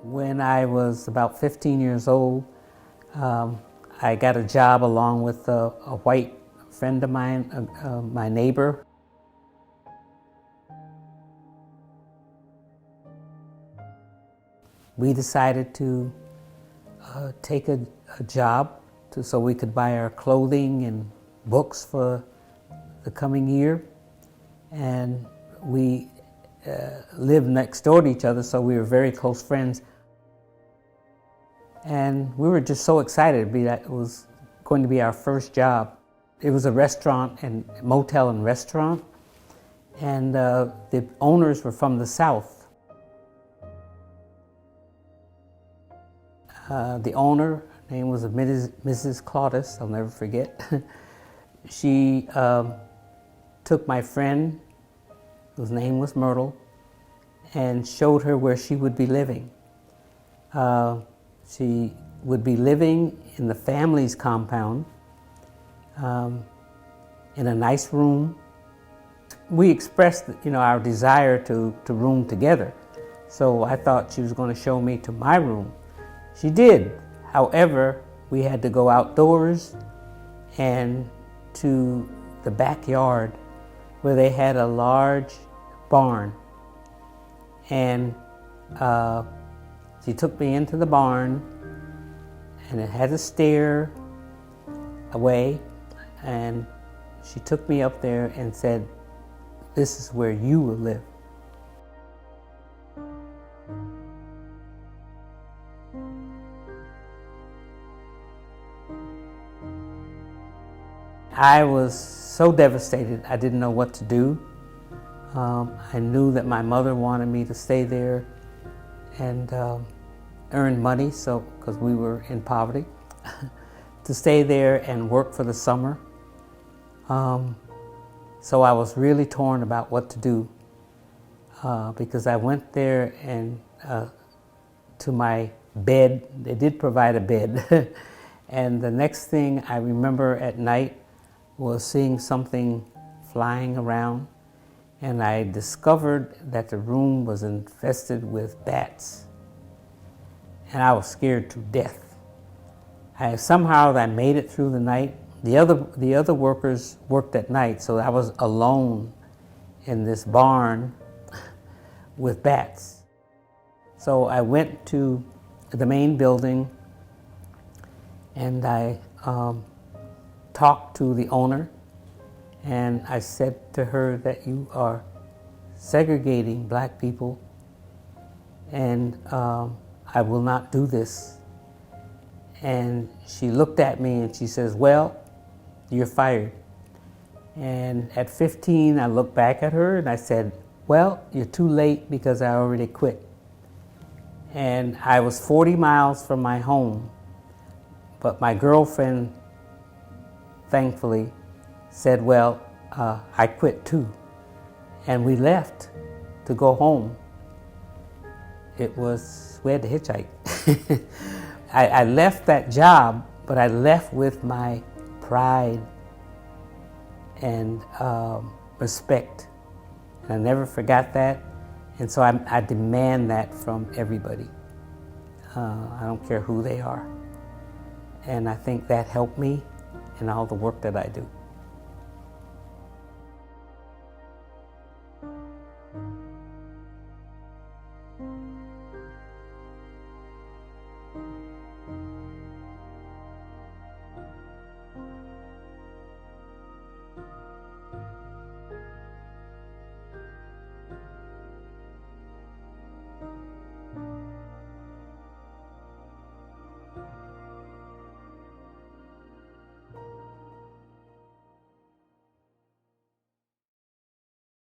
When I was about 15 years old, I got a job along with a white friend of mine, my neighbor. We decided to take a job so we could buy our clothing and books for the coming year. And we lived next door to each other, so we were very close friends. And we were just so excited that it was going to be our first job. It was a restaurant and motel and restaurant, and the owners were from the South. The owner, her name was Mrs. Claudius, I'll never forget. She took my friend, whose name was Myrtle, and showed her where she would be living. She would be living in the family's compound, in a nice room. We expressed, our desire to room together. So I thought she was going to show me to my room. She did. However, we had to go outdoors and to the backyard where they had a large barn. And she took me into the barn, and it had a stair away, and she took me up there and said, "This is where you will live." I was so devastated, I didn't know what to do. I knew that my mother wanted me to stay there and earn money, because we were in poverty, to stay there and work for the summer. So I was really torn about what to do, because I went there and to my bed. They did provide a bed. And the next thing I remember at night was seeing something flying around, and I discovered that the room was infested with bats, and I was scared to death. Somehow I made it through the night. The other workers worked at night, so I was alone in this barn with bats. So I went to the main building, and I talked to the owner, and I said to her that you are segregating black people, and I will not do this. And she looked at me and she says, "Well, you're fired." And at 15, I looked back at her and I said, "Well, you're too late because I already quit." And I was 40 miles from my home, but my girlfriend thankfully said, "Well, I quit too." And we left to go home. We had to hitchhike. I left that job, but I left with my pride and respect. And I never forgot that. And so I demand that from everybody. I don't care who they are. And I think that helped me in all the work that I do.